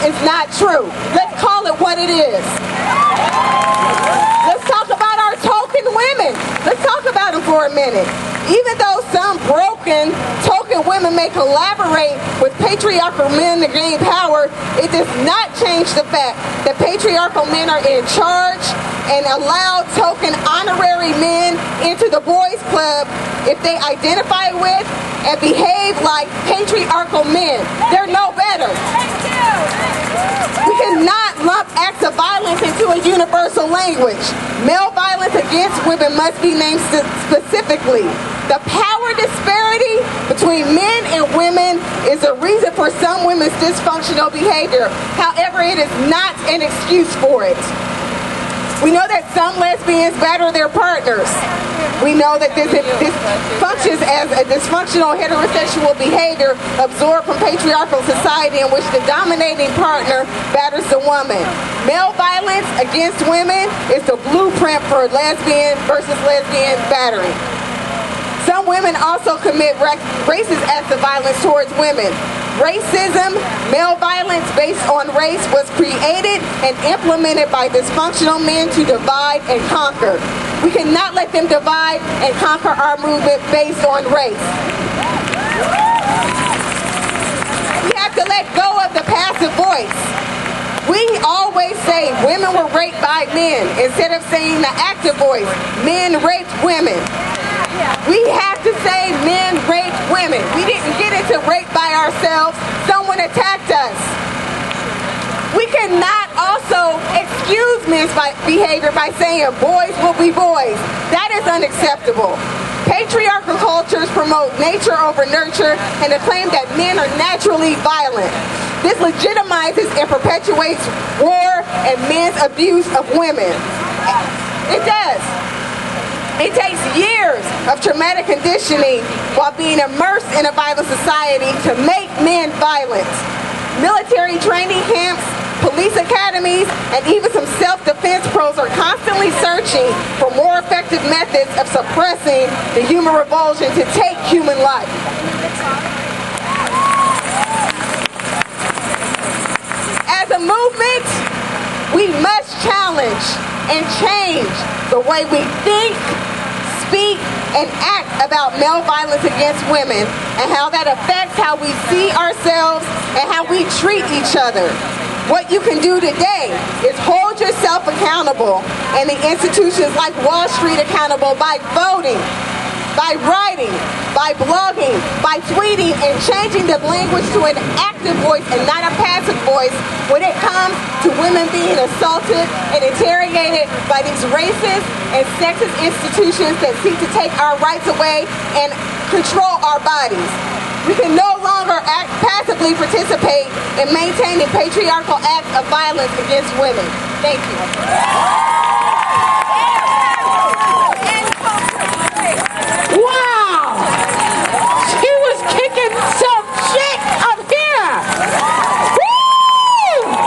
is not true. Let's call it what it is. Let's talk about our token women. Let's talk about them for a minute. Even though some broken token women may collaborate with patriarchal men to gain power, it does not change the fact that patriarchal men are in charge and allow token honorary men into the boys club if they identify with and behave like patriarchal men. They're no better. We cannot lump acts of violence into a universal language. Male violence against women must be named specifically. The power disparity between men and women is a reason for some women's dysfunctional behavior. However, it is not an excuse for it. We know that some lesbians batter their partners. We know that this functions as a dysfunctional heterosexual behavior absorbed from patriarchal society in which the dominating partner batters the woman. Male violence against women is the blueprint for lesbian versus lesbian battering. Some women also commit racist acts of violence towards women. Racism, male violence based on race, was created and implemented by dysfunctional men to divide and conquer. We cannot let them divide and conquer our movement based on race. We have to let go of the passive voice. We always say women were raped by men instead of saying the active voice, men raped women. We have to say men raped women. We didn't get into rape by ourselves. Someone attacked us. We cannot also excuse men's behavior by saying boys will be boys. That is unacceptable. Patriarchal cultures promote nature over nurture and the claim that men are naturally violent. This legitimizes and perpetuates war and men's abuse of women. It does. It takes years of traumatic conditioning while being immersed in a violent society to make men violent. Military training camps, police academies, and even some self-defense pros are constantly searching for more effective methods of suppressing the human revulsion to take human life. As a movement, we must challenge and change the way we think, speak, and act about male violence against women and how that affects how we see ourselves and how we treat each other. What you can do today is hold yourself accountable and the institutions like Wall Street accountable by voting, by writing, by blogging, by tweeting, and changing the language to an active voice and not a passive voice when it comes to women being assaulted and interrogated by these racist and sexist institutions that seek to take our rights away and control our bodies. We can no longer passively participate in maintaining patriarchal acts of violence against women. Thank you. Wow! She was kicking some shit up here! Woo!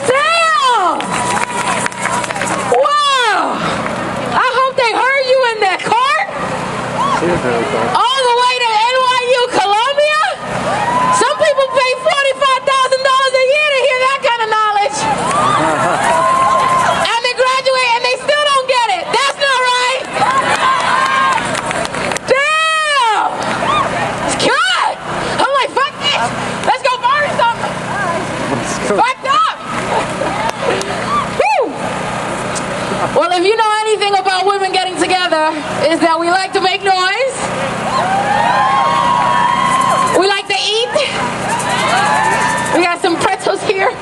Damn! Wow! I hope they heard you in that cart! All the way to NYU Columbia? Some people pay $45,000 a year to hear that kind of knowledge. And they graduate and they still don't get it. That's not right. Damn! God! I'm like, fuck this. Let's go burn something. Fucked up. Woo! Well, if you know anything about women getting together, is that we like to make noise. We like to eat. We got some pretzels here.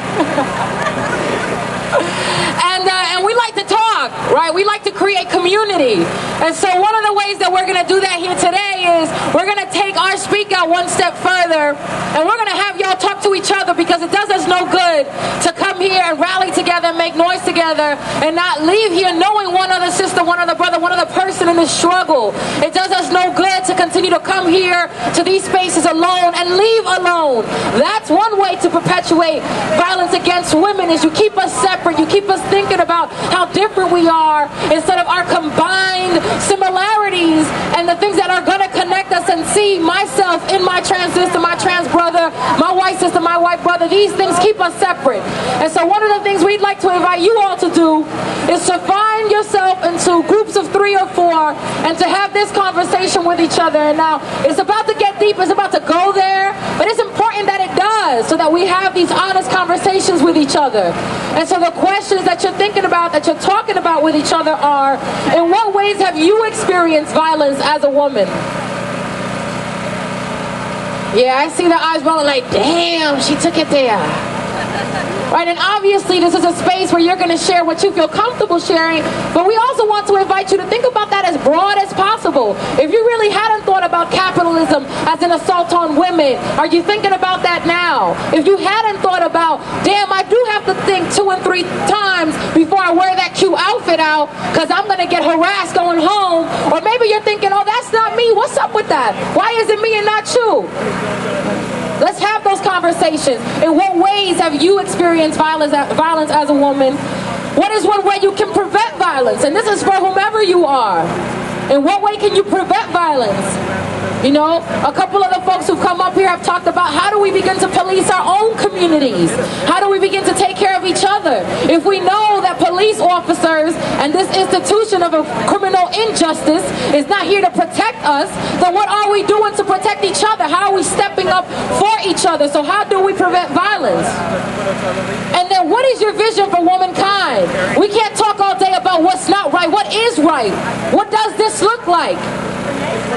And we like to talk, right? We like to create community. And so one of the ways that we're going to do that here today is we're going to take our speak out one step further, and we're going to have y'all talk to each other, because it does us no good to come here and rally together together, make noise together, and not leave here knowing one other sister, one other brother, one other person in the struggle. It does us no good to continue to come here to these spaces alone and leave alone. That's one way to perpetuate violence against women, is you keep us separate, you keep us thinking about how different we are instead of our combined similarities and the things that are going to connect us, and see myself in my trans sister, my trans brother, my white sister, my white brother. These things keep us separate. And so one of the things we'd like to invite you all to do is to find yourself into groups of 3 or 4 and to have this conversation with each other. And now it's about to get deep, it's about to go there, but it's important that it does, so that we have these honest conversations with each other. And so the questions that you're thinking about, that you're talking about with each other are, in what ways have you experienced violence as a woman? Yeah, I see the eyes rolling like, damn, she took it there. Right, and obviously this is a space where you're going to share what you feel comfortable sharing, but we also want to invite you to think about that as broad as possible. If you really hadn't thought about capitalism as an assault on women, are you thinking about that now? If you hadn't thought about, damn, I do have to think 2 and 3 times before I wear that cute outfit out because I'm going to get harassed going home, or maybe you're thinking, oh, that's not me, what's up with that? Why is it me and not you? Let's have those conversations. In what ways have you experienced violence as a woman? What is one way you can prevent violence? And this is for whomever you are. In what way can you prevent violence? You know, a couple of the folks who've come up here have talked about, how do we begin to police our own communities? How do we begin to take care of each other? If we know that police officers and this institution of a criminal injustice is not here to protect us, then what are we doing to protect each other? How are we stepping up for each other? So how do we prevent violence? And then what is your vision for womankind? We can't talk all day about what's not right. What is right? What does this look like?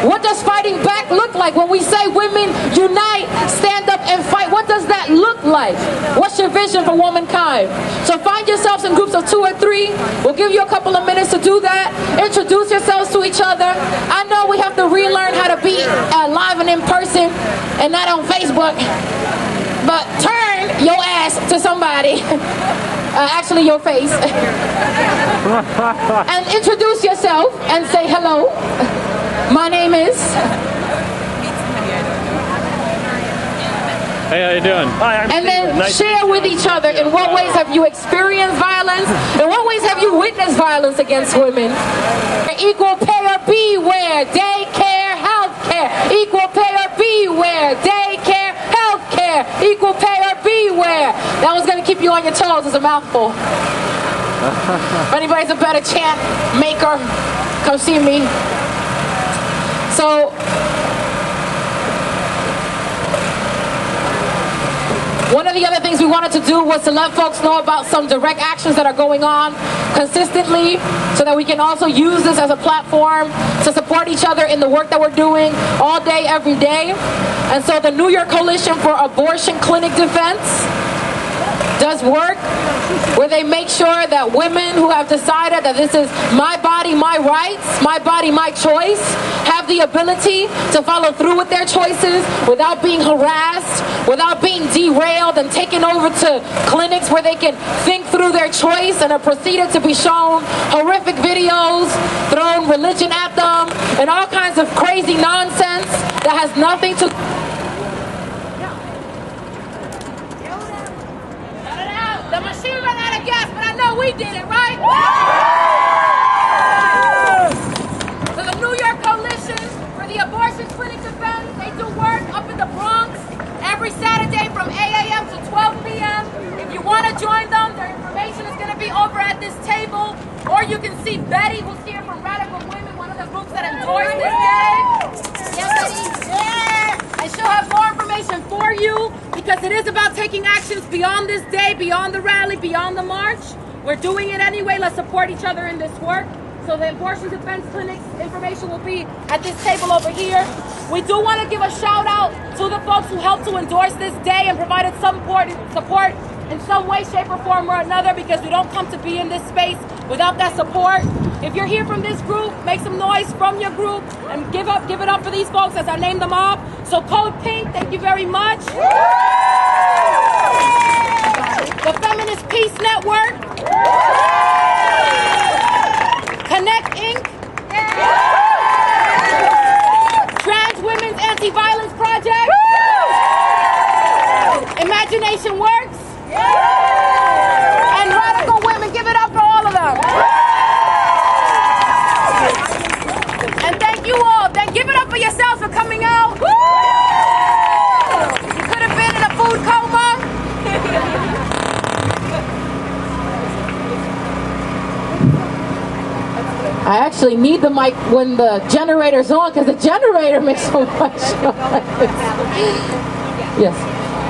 What does fighting back look like? When we say women unite, stand up and fight, what does that look like? What's your vision for womankind? So find yourselves in groups of 2 or 3. We'll give you a couple of minutes to do that. Introduce yourselves to each other. I know we have to relearn how to be live and in person and not on Facebook. But turn your ass to somebody. Actually your face. And introduce yourself and say hello. My name is... Hey, how you doing? Hi, I'm And then nice share with each other, in what ways have you experienced violence? In what ways have you witnessed violence against women? Equal pay or beware, daycare, healthcare. Equal pay or beware, daycare, healthcare. Equal pay or beware. That was going to keep you on your toes. It's a mouthful. If anybody's a better chant maker, come see me. So, one of the other things we wanted to do was to let folks know about some direct actions that are going on consistently, so that we can also use this as a platform to support each other in the work that we're doing all day, every day. And so the New York Coalition for Abortion Clinic Defense does work where they make sure that women who have decided that this is my body, my rights, my body, my choice, have the ability to follow through with their choices without being harassed, without being derailed and taken over to clinics where they can think through their choice and are proceeded to be shown horrific videos, thrown religion at them, and all kinds of crazy nonsense that has nothing to... The machine ran out of gas, but I know we did it, right? So the New York Coalition for the Abortion Clinic Defense, they do work up in the Bronx every Saturday from 8 a.m. to 12 p.m. If you want to join them, their information is going to be over at this table. Or you can see Betty, who's here from Radical Women, one of the groups that endorsed this day. Yeah, Betty. Yeah. And she'll have more information for you, because it is about taking actions beyond this day, beyond the rally, beyond the march. We're doing it anyway. Let's support each other in this work. So the Abortion Defense Clinic's information will be at this table over here. We do want to give a shout out to the folks who helped to endorse this day and provided some support in some way, shape, or form or another, because we don't come to be in this space without that support. If you're here from this group, make some noise from your group and give it up for these folks as I name them off. So Code Pink, thank you very much. The Feminist Peace Network, I actually need the mic when the generator's on because the generator makes so much noise. Yes.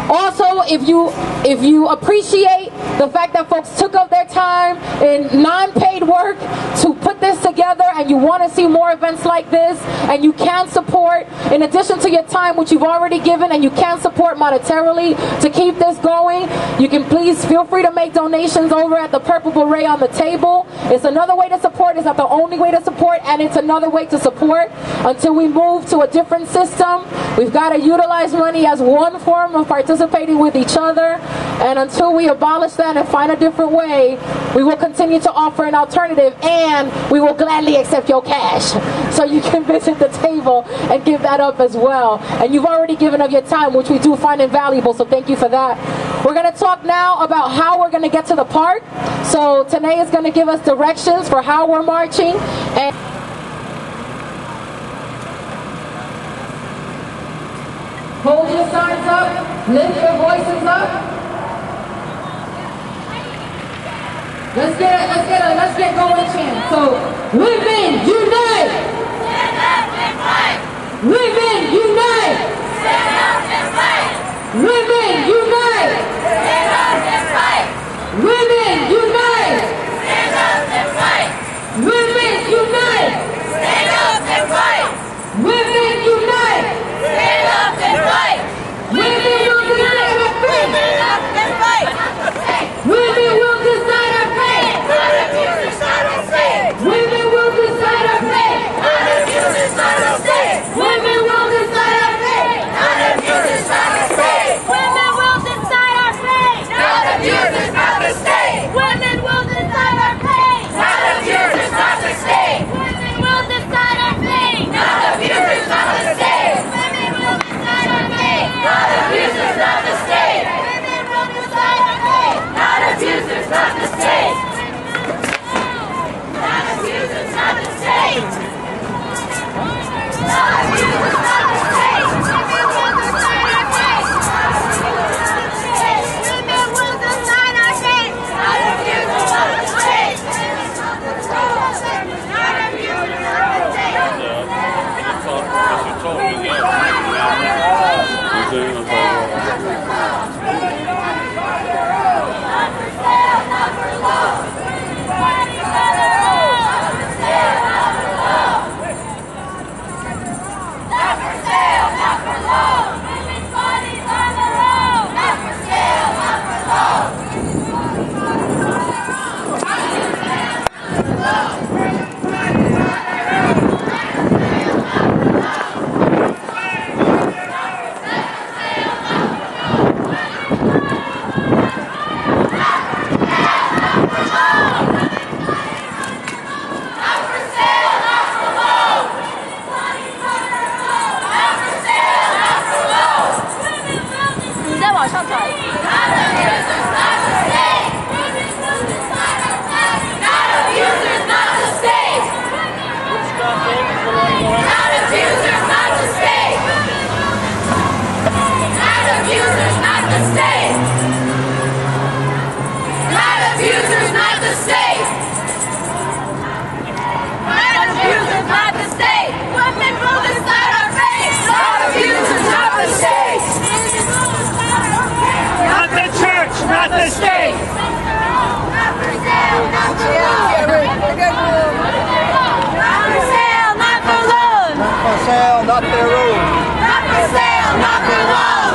Also, if you appreciate the fact that folks took up their time in non-paid work to put this together, and you want to see more events like this, and you can support, in addition to your time, which you've already given, and you can support monetarily to keep this going, you can please feel free to make donations over at the purple beret on the table. It's another way to support. It's not the only way to support, and it's another way to support until we move to a different system. We've got to utilize money as one form of participating with each other, and until we abolish that and find a different way, we will continue to offer an alternative, and we will gladly accept your cash so you can visit the table and give that up as well. And you've already given up your time, which we do find invaluable, so thank you for that. We're going to talk now about how we're going to get to the park. So Tanae is going to give us directions for how we're marching. And hold your signs up, lift your voices up. Let's get going, chant. So, women unite! Stand up and fight! Women unite! Stand up and fight! Women unite! Stand up and fight! Women unite! Stand up and fight! Women unite! Stand up and fight! Women unite! Stand up and fight! Women will decide our fate! Stand up and fight! Women will decide our fate! Not if you decide our fate! Women will decide our fate! Not if you decide our fate! Women will decide our fate! Not if you decide our fate! Women will decide our fate! Not if you decide the state! Women will decide our fate! Not if you decide the state! Women will decide our fate! Not if you decide the state! Women will decide our fate! Not if you decide the state! Women will decide our fate! Not if you decide the state! Not if you decide the state! Not if you decide the state! Women will decide our fate! Women will decide our fate! Not if you decide the state! Not if you decide the Not for sale, not for room. Not for sale, not for love.